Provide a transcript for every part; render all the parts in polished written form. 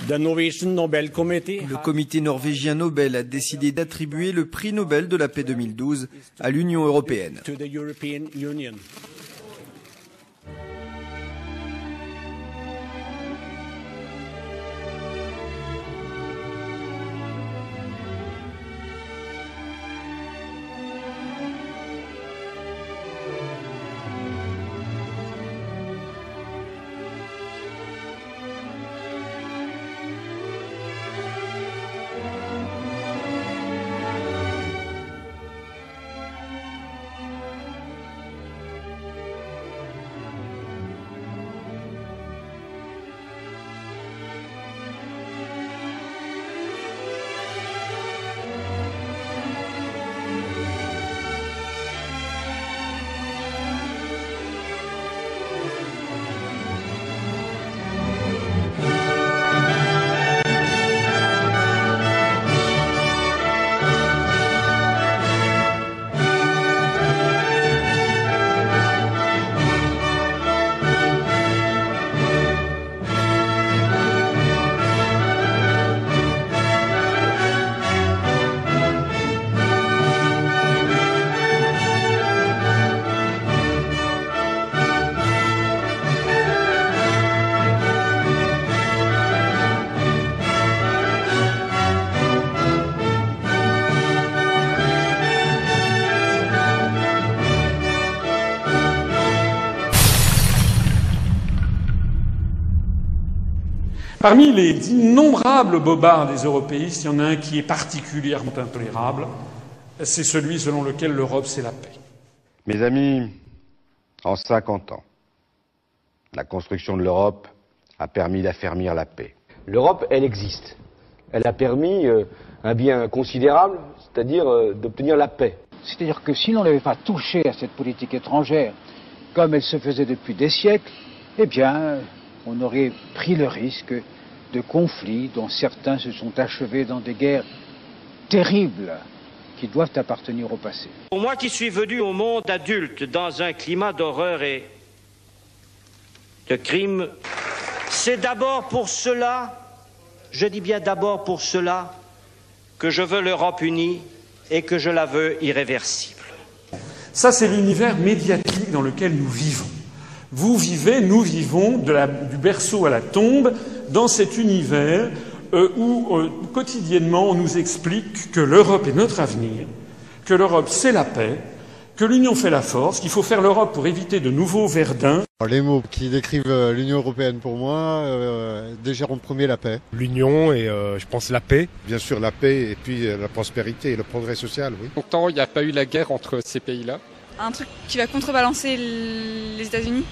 Le comité norvégien Nobel a décidé d'attribuer le prix Nobel de la paix 2012 à l'Union européenne. Parmi les innombrables bobards des européistes, il y en a un qui est particulièrement intolérable, c'est celui selon lequel l'Europe, c'est la paix. Mes amis, en 50 ans, la construction de l'Europe a permis d'affermir la paix. L'Europe, elle existe. Elle a permis un bien considérable, c'est-à-dire d'obtenir la paix. C'est-à-dire que si l'on n'avait pas touché à cette politique étrangère, comme elle se faisait depuis des siècles, eh bien, on aurait pris le risque de conflits dont certains se sont achevés dans des guerres terribles qui doivent appartenir au passé. Pour moi qui suis venu au monde adulte dans un climat d'horreur et de crime, c'est d'abord pour cela, je dis bien d'abord pour cela, que je veux l'Europe unie et que je la veux irréversible. Ça, c'est l'univers médiatique dans lequel nous vivons. Vous vivez, nous vivons, du berceau à la tombe, dans cet univers où quotidiennement on nous explique que l'Europe est notre avenir, que l'Europe c'est la paix, que l'Union fait la force, qu'il faut faire l'Europe pour éviter de nouveaux Verdun. Les mots qui décrivent l'Union européenne pour moi, déjà en premier la paix. L'Union et je pense la paix. Bien sûr la paix et puis la prospérité et le progrès social, oui. Longtemps il n'y a pas eu la guerre entre ces pays-là. Un truc qui va contrebalancer les États-Unis.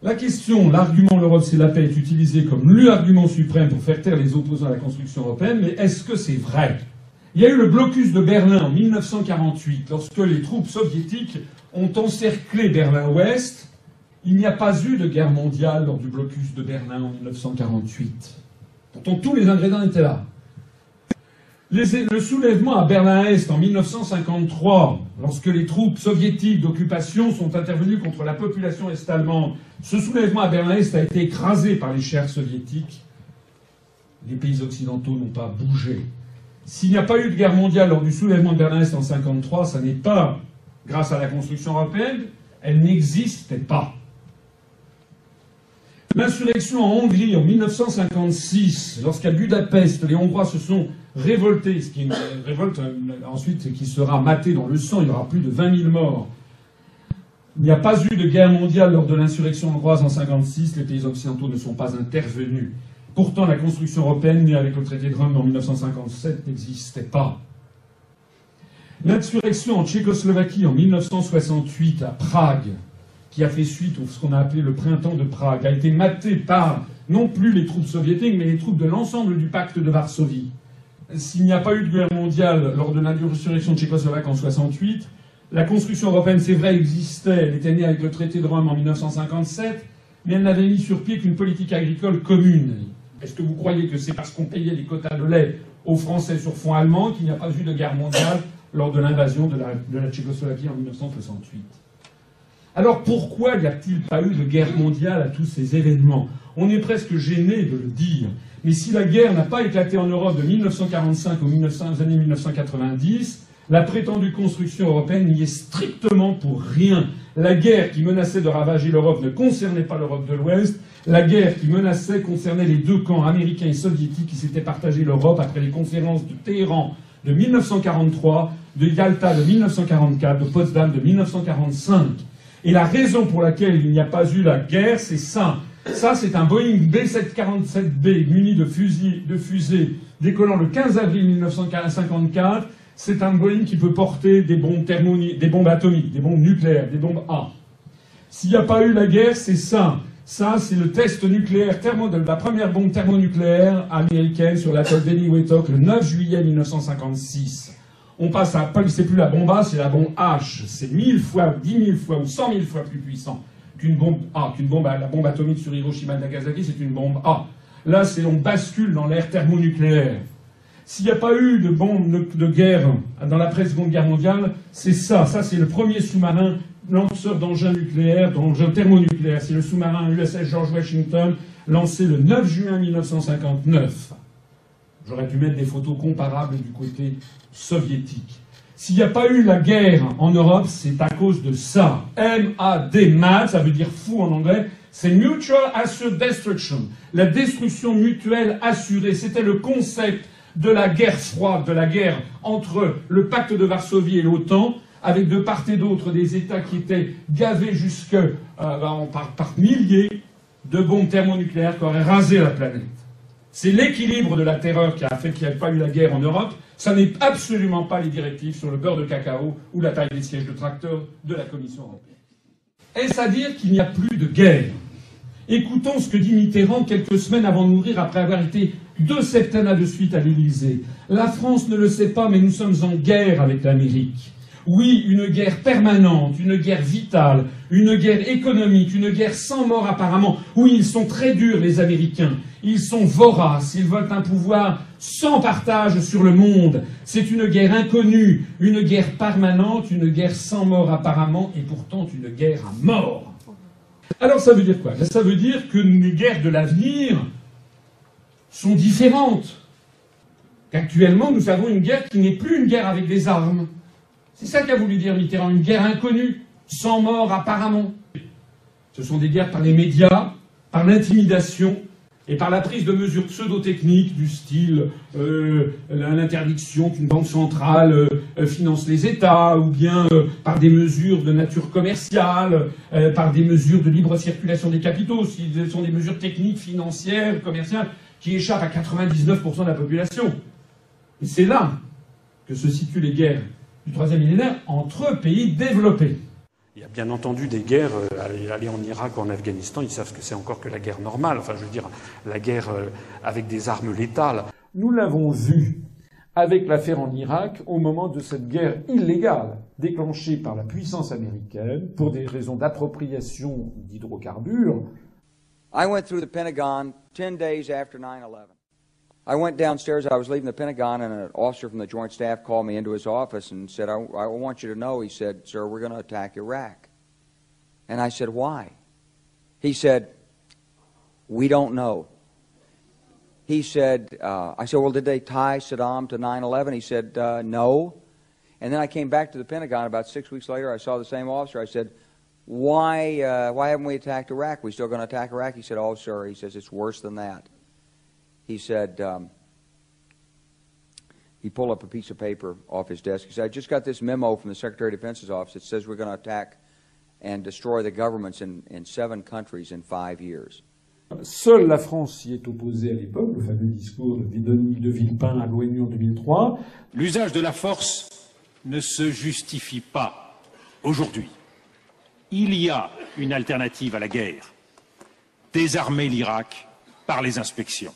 La question, l'argument l'Europe c'est la paix est utilisé comme l'argument suprême pour faire taire les opposants à la construction européenne, mais est-ce que c'est vrai? Il y a eu le blocus de Berlin en 1948, lorsque les troupes soviétiques ont encerclé Berlin-Ouest. Il n'y a pas eu de guerre mondiale lors du blocus de Berlin en 1948. Pourtant tous les ingrédients étaient là. Le soulèvement à Berlin-Est en 1953, lorsque les troupes soviétiques d'occupation sont intervenues contre la population est-allemande, ce soulèvement à Berlin-Est a été écrasé par les chars soviétiques. Les pays occidentaux n'ont pas bougé. S'il n'y a pas eu de guerre mondiale lors du soulèvement de Berlin-Est en 1953, ça n'est pas grâce à la construction européenne, elle n'existait pas. L'insurrection en Hongrie en 1956, lorsqu'à Budapest, les Hongrois se sont révoltés, ce qui est une révolte ensuite qui sera matée dans le sang, il y aura plus de 20 000 morts. Il n'y a pas eu de guerre mondiale lors de l'insurrection hongroise en 1956, les pays occidentaux ne sont pas intervenus. Pourtant, la construction européenne, née avec le traité de Rome en 1957, n'existait pas. L'insurrection en Tchécoslovaquie en 1968 à Prague, qui a fait suite à ce qu'on a appelé le printemps de Prague, a été matée par non plus les troupes soviétiques, mais les troupes de l'ensemble du pacte de Varsovie. S'il n'y a pas eu de guerre mondiale lors de l'insurrection tchécoslovaque en 1968, la construction européenne, c'est vrai, existait. Elle était née avec le traité de Rome en 1957, mais elle n'avait mis sur pied qu'une politique agricole commune. Est-ce que vous croyez que c'est parce qu'on payait des quotas de lait aux Français sur fonds allemands qu'il n'y a pas eu de guerre mondiale lors de l'invasion de la Tchécoslovaquie en 1968 ? Alors pourquoi n'y a-t-il pas eu de guerre mondiale à tous ces événements? On est presque gêné de le dire. Mais si la guerre n'a pas éclaté en Europe de 1945 aux années 1990, la prétendue construction européenne n'y est strictement pour rien. La guerre qui menaçait de ravager l'Europe ne concernait pas l'Europe de l'Ouest. La guerre qui menaçait concernait les deux camps américains et soviétiques qui s'étaient partagés l'Europe après les conférences de Téhéran de 1943, de Yalta de 1944, de Potsdam de 1945. Et la raison pour laquelle il n'y a pas eu la guerre, c'est ça. Ça, c'est un Boeing B-747B muni de fusées décollant le 15 avril 1954. C'est un Boeing qui peut porter des bombes des bombes atomiques, des bombes nucléaires, des bombes A. S'il n'y a pas eu la guerre, c'est ça. Ça, c'est le test nucléaire de la première bombe thermonucléaire américaine sur l'atoll d'Eniwetok le 9 juillet 1956. On passe à, c'est plus la bombe A, c'est la bombe H. C'est 1000 fois, 10 000 fois ou 100 000 fois plus puissant qu'une bombe A. La bombe atomique sur Hiroshima et Nagasaki, c'est une bombe A. Là, on bascule dans l'ère thermonucléaire. S'il n'y a pas eu de bombe de guerre dans l'après-seconde guerre mondiale, c'est ça. Ça, c'est le premier sous-marin lanceur d'engins nucléaires, d'engins thermonucléaires. C'est le sous-marin USS George Washington, lancé le 9 juin 1959. J'aurais pu mettre des photos comparables du côté soviétique. S'il n'y a pas eu la guerre en Europe, c'est à cause de ça. M-A-D, MAD, ça veut dire fou en anglais, c'est Mutual Assured Destruction. La destruction mutuelle assurée, c'était le concept de la guerre froide, de la guerre entre le pacte de Varsovie et l'OTAN, avec de part et d'autre des États qui étaient gavés jusque par milliers de bombes thermonucléaires qui auraient rasé la planète. C'est l'équilibre de la terreur qui a fait qu'il n'y ait pas eu la guerre en Europe. Ça n'est absolument pas les directives sur le beurre de cacao ou la taille des sièges de tracteurs de la Commission européenne. Est-ce à dire qu'il n'y a plus de guerre? Écoutons ce que dit Mitterrand quelques semaines avant de mourir, après avoir été 2 septennats de suite à l'Élysée. La France ne le sait pas, mais nous sommes en guerre avec l'Amérique. Oui, une guerre permanente, une guerre vitale, une guerre économique, une guerre sans mort apparemment. Oui, ils sont très durs, les Américains. Ils sont voraces, ils veulent un pouvoir sans partage sur le monde. C'est une guerre inconnue, une guerre permanente, une guerre sans mort apparemment, et pourtant une guerre à mort. Alors ça veut dire quoi? Ça veut dire que les guerres de l'avenir sont différentes. Qu'actuellement, nous avons une guerre qui n'est plus une guerre avec des armes. C'est ça qu'a voulu dire Mitterrand, une guerre inconnue, sans mort apparemment. Ce sont des guerres par les médias, par l'intimidation et par la prise de mesures pseudo-techniques du style l'interdiction qu'une banque centrale finance les États, ou bien par des mesures de nature commerciale, par des mesures de libre circulation des capitaux. Ce sont des mesures techniques, financières, commerciales, qui échappent à 99% de la population. Et c'est là que se situent les guerres du troisième millénaire entre pays développés. Il y a bien entendu des guerres, aller en Irak ou en Afghanistan, ils savent ce que c'est encore que la guerre normale, enfin je veux dire la guerre avec des armes létales. Nous l'avons vu avec l'affaire en Irak au moment de cette guerre illégale déclenchée par la puissance américaine pour des raisons d'appropriation d'hydrocarbures. I went through the Pentagon 10 days after 9/11. I went downstairs, I was leaving the Pentagon, and an officer from the Joint Staff called me into his office and said, I want you to know, he said, sir, we're going to attack Iraq. And I said, why? He said, we don't know. He said, I said, well, did they tie Saddam to 9/11? He said, no. And then I came back to the Pentagon about 6 weeks later, I saw the same officer, I said, why haven't we attacked Iraq? We still going to attack Iraq? He said, oh, sir, he says, it's worse than that. He said, he pulled up a piece of paper off his desk. He said, I just got this memo from the Secretary of Defense's office that says we're going to attack and destroy the governments in 7 countries in 5 years. Seule la France s'y est opposée à l'époque, le fameux discours de Villepin à l'ONU en 2003. L'usage de la force ne se justifie pas aujourd'hui. Il y a une alternative à la guerre. Désarmer l'Irak par les inspections.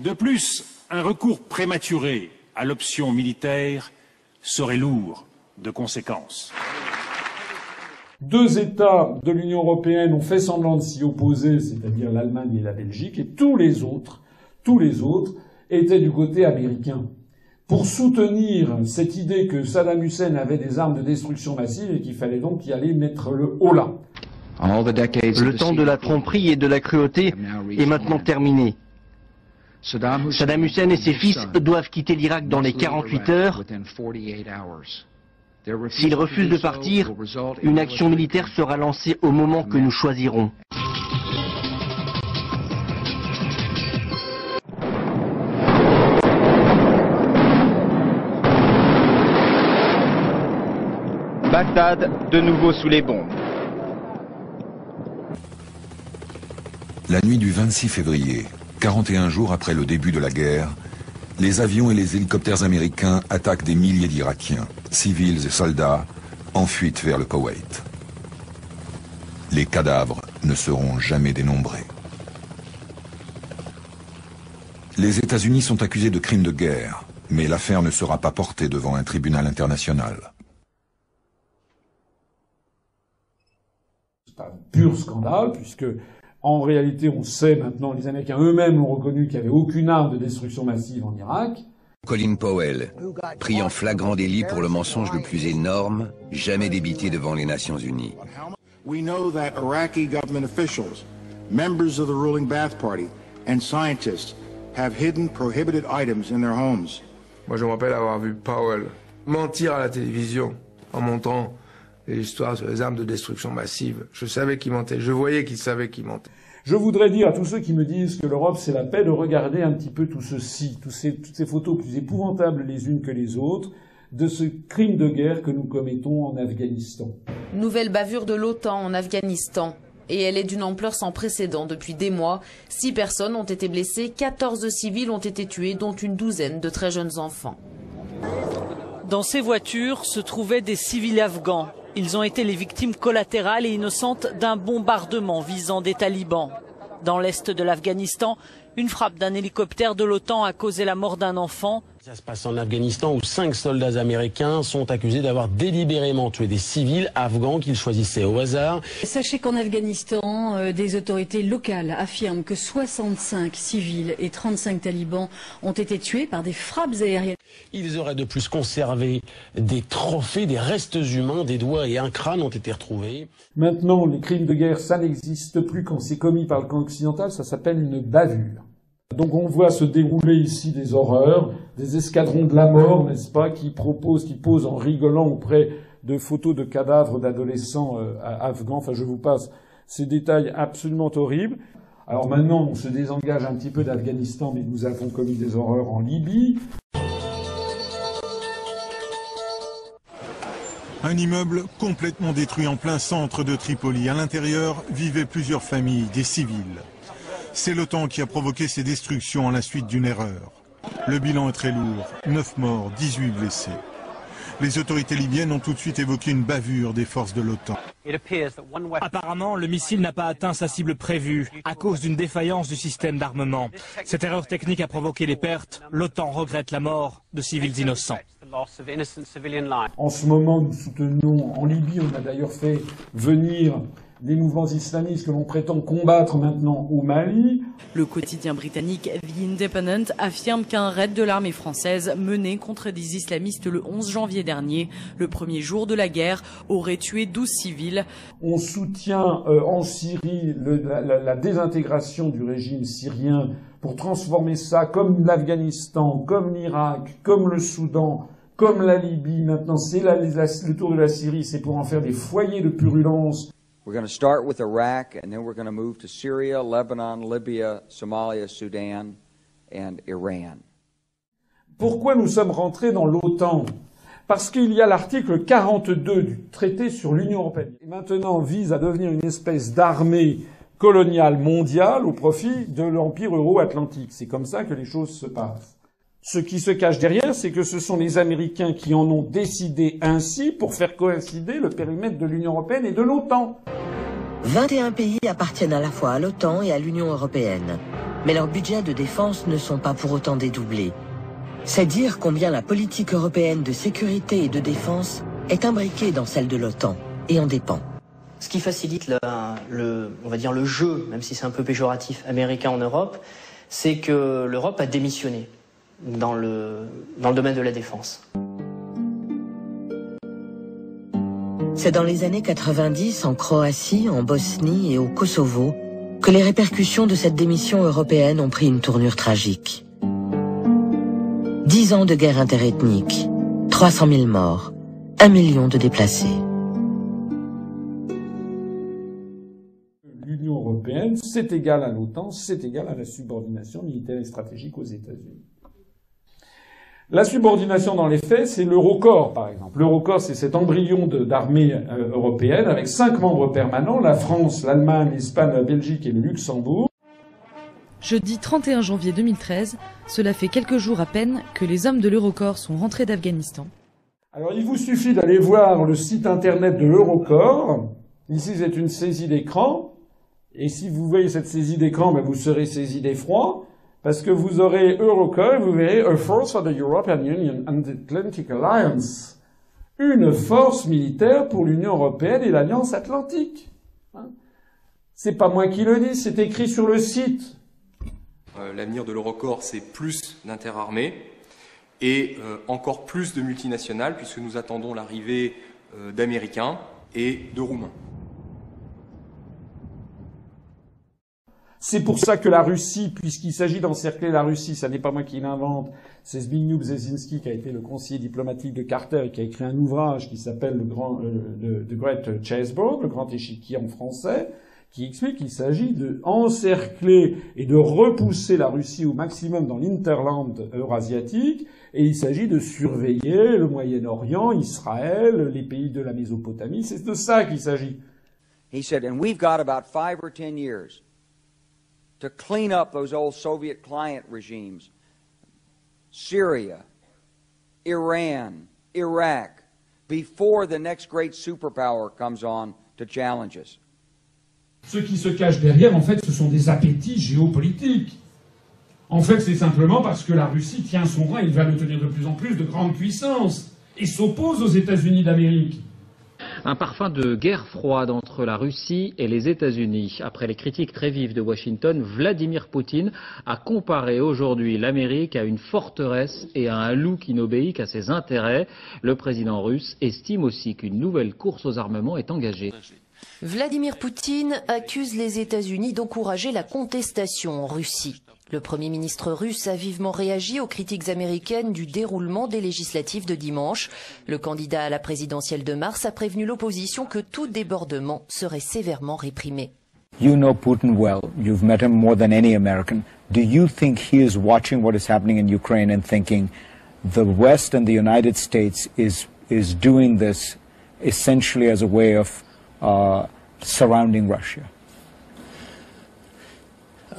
De plus, un recours prématuré à l'option militaire serait lourd de conséquences. 2 États de l'Union européenne ont fait semblant de s'y opposer, c'est-à-dire l'Allemagne et la Belgique, et tous les autres étaient du côté américain. pour soutenir cette idée que Saddam Hussein avait des armes de destruction massive et qu'il fallait donc y aller mettre le holà. Le temps de la tromperie et de la cruauté est maintenant terminé. Saddam Hussein et ses fils doivent quitter l'Irak dans les 48 heures. S'ils refusent de partir, une action militaire sera lancée au moment que nous choisirons. Bagdad, de nouveau sous les bombes. La nuit du 26 février, 41 jours après le début de la guerre, les avions et les hélicoptères américains attaquent des milliers d'Irakiens, civils et soldats, en fuite vers le Koweït. Les cadavres ne seront jamais dénombrés. Les États-Unis sont accusés de crimes de guerre, mais l'affaire ne sera pas portée devant un tribunal international. C'est un pur scandale, puisque en réalité, on sait maintenant, les Américains eux-mêmes ont reconnu qu'il n'y avait aucune arme de destruction massive en Irak. Colin Powell, pris en flagrant délit pour le mensonge le plus énorme jamais débité devant les Nations Unies. We know that Iraqi government officials, members of the ruling Ba'ath Party, and scientists have hidden prohibited items in their homes. Moi, je me rappelle avoir vu Powell mentir à la télévision en montrant les histoires sur les armes de destruction massive. Je savais qu'il mentait, je voyais qu'il savait qu'il mentait. Je voudrais dire à tous ceux qui me disent que l'Europe c'est la paix de regarder un petit peu tout ceci, toutes ces photos plus épouvantables les unes que les autres, de ce crime de guerre que nous commettons en Afghanistan. Nouvelle bavure de l'OTAN en Afghanistan. Et elle est d'une ampleur sans précédent. Depuis des mois, 6 personnes ont été blessées, 14 civils ont été tués, dont une douzaine de très jeunes enfants. Dans ces voitures se trouvaient des civils afghans. Ils ont été les victimes collatérales et innocentes d'un bombardement visant des talibans. Dans l'est de l'Afghanistan, une frappe d'un hélicoptère de l'OTAN a causé la mort d'un enfant. Ça se passe en Afghanistan où 5 soldats américains sont accusés d'avoir délibérément tué des civils afghans qu'ils choisissaient au hasard. Sachez qu'en Afghanistan, des autorités locales affirment que 65 civils et 35 talibans ont été tués par des frappes aériennes. Ils auraient de plus conservé des trophées, des restes humains, des doigts et un crâne ont été retrouvés. Maintenant, les crimes de guerre, ça n'existe plus quand c'est commis par le camp occidental, ça s'appelle une bavure. Donc on voit se dérouler ici des horreurs, des escadrons de la mort, n'est-ce pas, qui posent en rigolant auprès de photos de cadavres d'adolescents afghans. Enfin, je vous passe ces détails absolument horribles. Alors maintenant, on se désengage un petit peu d'Afghanistan, mais nous avons commis des horreurs en Libye. Un immeuble complètement détruit en plein centre de Tripoli. À l'intérieur vivaient plusieurs familles, des civils. C'est l'OTAN qui a provoqué ces destructions à la suite d'une erreur. Le bilan est très lourd, 9 morts, 18 blessés. Les autorités libyennes ont tout de suite évoqué une bavure des forces de l'OTAN. Apparemment, le missile n'a pas atteint sa cible prévue à cause d'une défaillance du système d'armement. Cette erreur technique a provoqué les pertes. L'OTAN regrette la mort de civils innocents. En ce moment, nous soutenons, en Libye, on a d'ailleurs fait venir des mouvements islamistes que l'on prétend combattre maintenant au Mali. Le quotidien britannique The Independent affirme qu'un raid de l'armée française mené contre des islamistes le 11 janvier dernier, le premier jour de la guerre, aurait tué 12 civils. On soutient en Syrie la désintégration du régime syrien pour transformer ça comme l'Afghanistan, comme l'Irak, comme le Soudan, comme la Libye. Maintenant, c'est le tour de la Syrie, c'est pour en faire des foyers de purulence. We're going to start with Iraq, and then we're going to move to Syria, Lebanon, Libya, Somalia, Sudan, and Iran. Pourquoi nous sommes rentrés dans l'OTAN? Parce qu'il y a l'article 42 du traité sur l'Union européenne, qui maintenant vise à devenir une espèce d'armée coloniale mondiale au profit de l'empire euro-atlantique. C'est comme ça que les choses se passent. Ce qui se cache derrière, c'est que ce sont les Américains qui en ont décidé ainsi pour faire coïncider le périmètre de l'Union européenne et de l'OTAN. 21 pays appartiennent à la fois à l'OTAN et à l'Union européenne. Mais leurs budgets de défense ne sont pas pour autant dédoublés. C'est dire combien la politique européenne de sécurité et de défense est imbriquée dans celle de l'OTAN et en dépend. Ce qui facilite on va dire le jeu, même si c'est un peu péjoratif, américain en Europe, c'est que l'Europe a démissionné. dans le domaine de la défense. C'est dans les années 90, en Croatie, en Bosnie et au Kosovo, que les répercussions de cette démission européenne ont pris une tournure tragique. 10 ans de guerre interethnique, 300 000 morts, 1 million de déplacés. L'Union européenne, c'est égal à l'OTAN, c'est égal à la subordination militaire et stratégique aux États-Unis. La subordination dans les faits, c'est l'Eurocorps, par exemple. L'Eurocorps, c'est cet embryon d'armée européenne avec 5 membres permanents, la France, l'Allemagne, l'Espagne, la Belgique et le Luxembourg. Jeudi 31 janvier 2013, cela fait quelques jours à peine que les hommes de l'Eurocorps sont rentrés d'Afghanistan. Alors, il vous suffit d'aller voir le site internet de l'Eurocorps. Ici, c'est une saisie d'écran. Et si vous voyez cette saisie d'écran, vous serez saisi d'effroi. Parce que vous aurez Eurocorps, vous verrez A Force for the European Union and the Atlantic Alliance. Une force militaire pour l'Union européenne et l'Alliance Atlantique. C'est pas moi qui le dis, c'est écrit sur le site. L'avenir de l'Eurocorps, c'est plus d'interarmées et encore plus de multinationales, puisque nous attendons l'arrivée d'Américains et de Roumains. C'est pour ça que la Russie, puisqu'il s'agit d'encercler la Russie, ça n'est pas moi qui l'invente, c'est Zbigniew Brzezinski qui a été le conseiller diplomatique de Carter et qui a écrit un ouvrage qui s'appelle The Great Chessboard, le grand échiquier en français, qui explique qu'il s'agit de encercler et de repousser la Russie au maximum dans l'interland eurasiatique, et il s'agit de surveiller le Moyen-Orient, Israël, les pays de la Mésopotamie, c'est de ça qu'il s'agit. He said, and we've got about 5 or 10 years to clean up those old Soviet client regimes. Syria, Iran, Iraq, before the next great superpower comes on to challenge us. Ce qui se cache derrière, en fait, ce sont des appétits géopolitiques. En fait, c'est simplement parce que la Russie tient son rang, il va le tenir de plus en plus de grandes puissances, et s'oppose aux États-Unis d'Amérique. Un parfum de guerre froide entre la Russie et les États-Unis. Après les critiques très vives de Washington, Vladimir Poutine a comparé aujourd'hui l'Amérique à une forteresse et à un loup qui n'obéit qu'à ses intérêts. Le président russe estime aussi qu'une nouvelle course aux armements est engagée. Vladimir Poutine accuse les États-Unis d'encourager la contestation en Russie. Le Premier ministre russe a vivement réagi aux critiques américaines du déroulement des législatives de dimanche. Le candidat à la présidentielle de mars a prévenu l'opposition que tout débordement serait sévèrement réprimé. You know Putin well. You've met him more than any American. Do you think he is watching what is happening in Ukraine and thinking the West and the United States is doing this essentially as a way of surrounding Russia?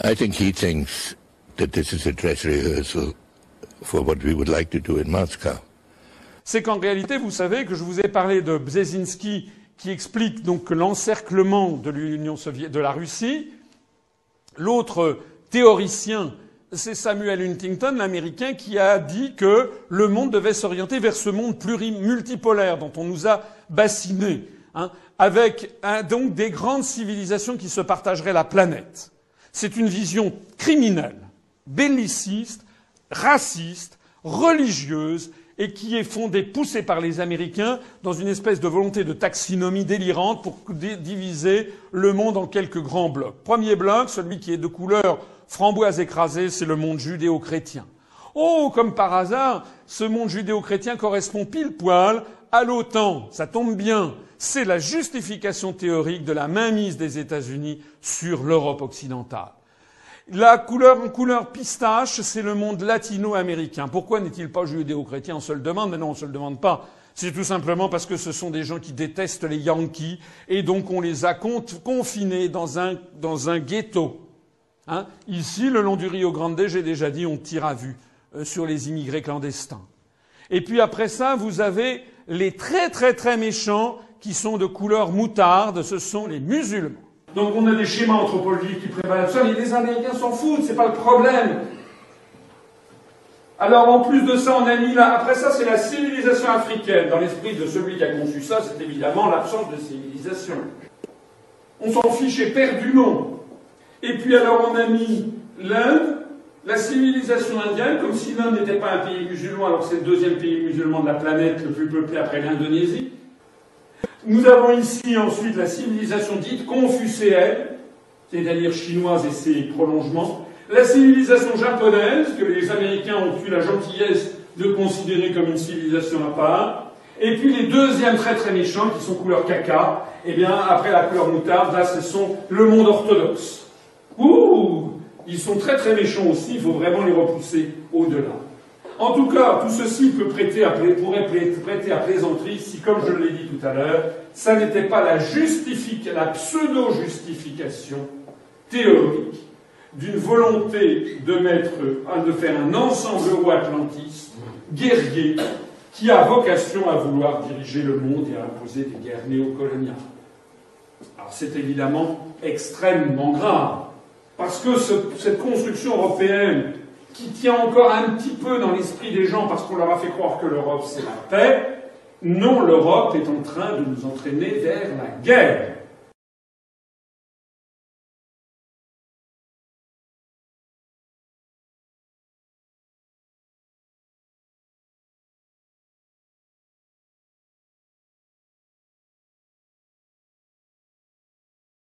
I think he thinks that this is a dress rehearsal for what we would like to do in Moscow. C'est qu'en réalité, vous savez que je vous ai parlé de Brzezinski qui explique donc l'encerclement de l'Union soviétique, de la Russie. L'autre théoricien, c'est Samuel Huntington, l'Américain, qui a dit que le monde devait s'orienter vers ce monde multipolaire dont on nous a bassinés, avec donc des grandes civilisations qui se partageraient la planète. C'est une vision criminelle, belliciste, raciste, religieuse, et qui est fondée, poussée par les Américains dans une espèce de volonté de taxinomie délirante pour diviser le monde en quelques grands blocs. Premier bloc, celui qui est de couleur framboise écrasée, c'est le monde judéo-chrétien. Oh, comme par hasard, ce monde judéo-chrétien correspond pile poil à l'OTAN. Ça tombe bien. C'est la justification théorique de la mainmise des États-Unis sur l'Europe occidentale. La couleur en couleur pistache, c'est le monde latino-américain. Pourquoi n'est-il pas judéo-chrétien? On se le demande, mais non, on se le demande pas. C'est tout simplement parce que ce sont des gens qui détestent les Yankees, et donc on les a confinés dans un ghetto. Ici, le long du Rio Grande, j'ai déjà dit, on tire à vue sur les immigrés clandestins. Et puis après ça, vous avez les très très très méchants qui sont de couleur moutarde, ce sont les musulmans. Donc on a des schémas anthropologiques qui prévalent ça, mais les Américains s'en foutent, c'est pas le problème. Alors en plus de ça, on a mis là, après ça c'est la civilisation africaine. Dans l'esprit de celui qui a conçu ça, c'est évidemment l'absence de civilisation. On s'en fiche éperdument. Et puis alors on a mis l'Inde, La civilisation indienne, comme si l'Inde n'était pas un pays musulman, alors c'est le deuxième pays musulman de la planète, le plus peuplé après l'Indonésie. Nous avons ici ensuite la civilisation dite confucéenne, c'est-à-dire chinoise et ses prolongements. La civilisation japonaise, que les Américains ont eu la gentillesse de considérer comme une civilisation à part. Et puis les deuxièmes très très méchants, qui sont couleur caca, eh bien, après la couleur moutarde, là, ce sont le monde orthodoxe. Ouh! Ils sont très très méchants aussi, il faut vraiment les repousser au-delà. En tout cas, tout ceci pourrait prêter à plaisanterie si, comme je l'ai dit tout à l'heure, ça n'était pas la pseudo-justification théorique d'une volonté de faire un ensemble euro-atlantiste, guerrier, qui a vocation à vouloir diriger le monde et à imposer des guerres néocoloniales. Alors c'est évidemment extrêmement grave, parce que cette construction européenne, qui tient encore un petit peu dans l'esprit des gens parce qu'on leur a fait croire que l'Europe c'est la paix, non, l'Europe est en train de nous entraîner vers la guerre.